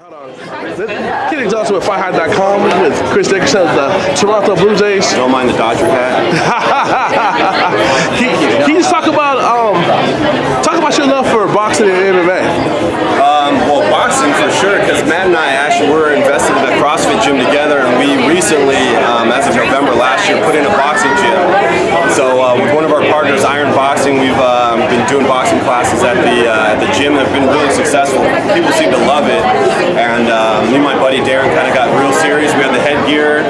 Hold on. Get exhausted with FightHype.com with Chris Dickerson of the Toronto Blue Jays. Don't mind the Dodger hat. Can you just talk about your love for boxing and MMA? Well, boxing for sure, because Matt and I actually were invested in a CrossFit gym together, and we recently, as of November last year, put in a boxing gym. So with one of our partners, Iron Boxing, we've been doing boxing classes at the gym that have been really successful. People seem to love it, and me and my buddy Darren kind of got real serious. We had the headgear,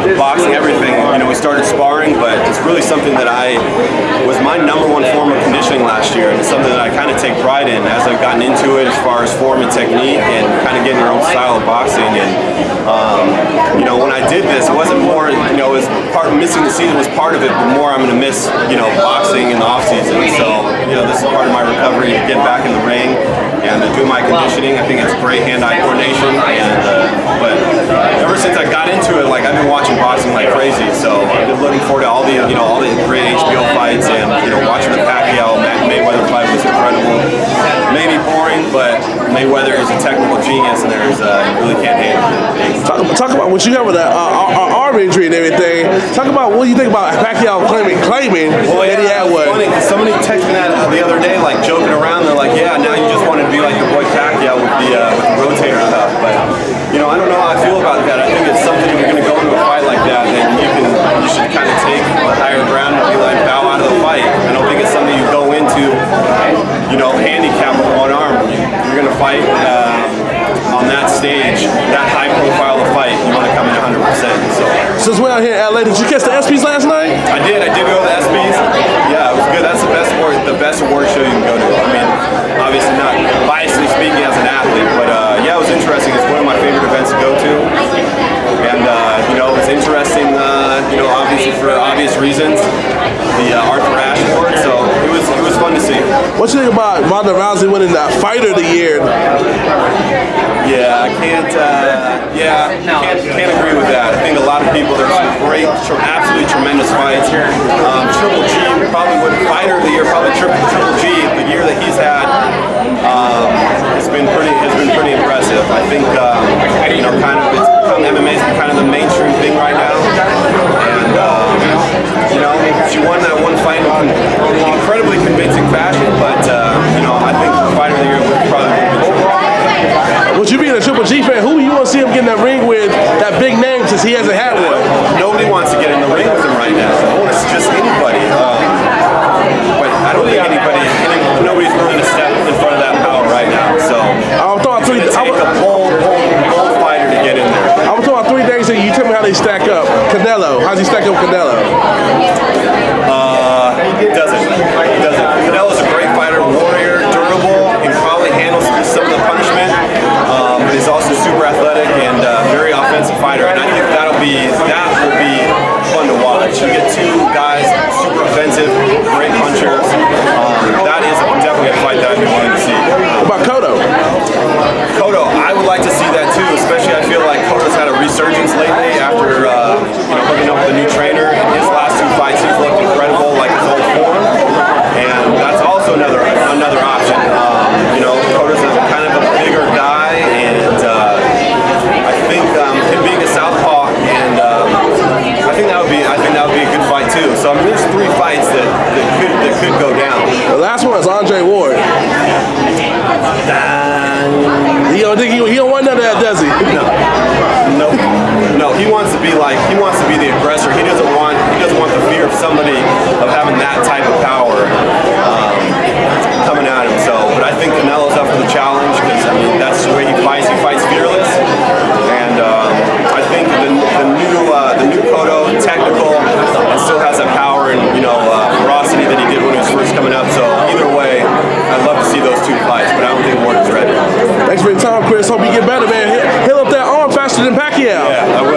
the boxing, everything. You know, we started sparring, but it's really something that was my #1 form of conditioning last year, and it's something that I kind of take pride in as I've gotten into it as far as form and technique and kind of getting your own style of boxing. And you know, when I did this, it wasn't more, you know, it was missing the season was part of it, but more I'm going to miss, you know, boxing in the off season. So, you know, this is part of my recovery to get back in the ring and do my conditioning. I think it's great hand-eye coordination, and but ever since I got into it, like, I've been watching boxing like crazy. So I've been looking forward to all the great HBO fights, and watching the Pacquiao Mayweather fight was incredible. Maybe boring, but Mayweather is a technical genius, and really can't handle it. Talk about what you got with that arm injury and everything. Talk about what you think about Pacquiao claiming that he had one. Funny, because somebody texted me that the other day, like joking around. They're like, "Yeah, now you just want to be like your boy Pacquiao with the rotator cuff." But I don't know how I feel about that. I think it's something, if you're going to go into a fight like that, then you should kind of take the higher ground and be like, bow out of the fight. I don't think it's something you go into, handicap with one arm. You're going to fight on that stage, that high profile of fight. You want to come in 100%. So since we're out here in LA, did you catch the Espys last night? I did go to the Espys. Yeah, it was good. That's the best award show you can go to. I mean, obviously not biasly speaking as an athlete, but yeah, it was interesting. It's one of my favorite events to go to, and it was interesting. Obviously for obvious reasons, the Arthur Ashe Award. So it was fun to see. What you think about Ronda Rousey winning the Fighter of the Year? Yeah, I can't agree with that. I think a lot of people, there's some great, absolutely tremendous fights. Triple G probably would Fighter of the Year, probably Triple G. The year that he's had has been pretty impressive. I think MMA's been kind of the mainstream thing right now, and she won that one fight in incredibly convincing fashion. But I think the Fighter of the Year would probably be Triple G. Would you be a Triple G fan? Who you want to see him get in that ring with, that big name, since he hasn't had one? Nobody wants to get in the ring with him right now. It's just anybody. But I don't think nobody's willing to step in front of that power right now. So it's going to take a bold fighter to get in there. I was talking about 3 days, and you tell me how they stack up. Canelo, how's he stack up Canelo? He doesn't. Canelo's a great fighter, warrior, durable, and probably handles some of the punishment. But he's also super athletic and very offensive fighter, and I think that will be fun to watch. You get two guys super offensive, great punchers. That is definitely a fight that I've been wanting to see. What about Cotto? Cotto, I would like to see that too. Especially, I feel like Cotto's had a resurgence lately after hooking up with a new trainer. In his last 2 fights, he's looked incredible, like his old form, and that's also another option. Cotto's kind of a bigger guy, and I think him being a southpaw, and I think that would be a good fight too. So there's 3 fights that could go down. The last one is Andre Ward. He don't want none of that, does he? No. He wants to be the aggressor. He doesn't want the fear of somebody of having that type of power coming at him. So, but I think Canelo's up for the challenge, because that's the way he fights. He fights fearless, and I think the new Cotto, technical, and still has that power and ferocity that he did when he was first coming up. So either way, I'd love to see those 2 fights, but I don't think Ward is ready. Thanks for your time, Chris. Hope you get better, man. Heal up that arm faster than Pacquiao. Yeah, I will.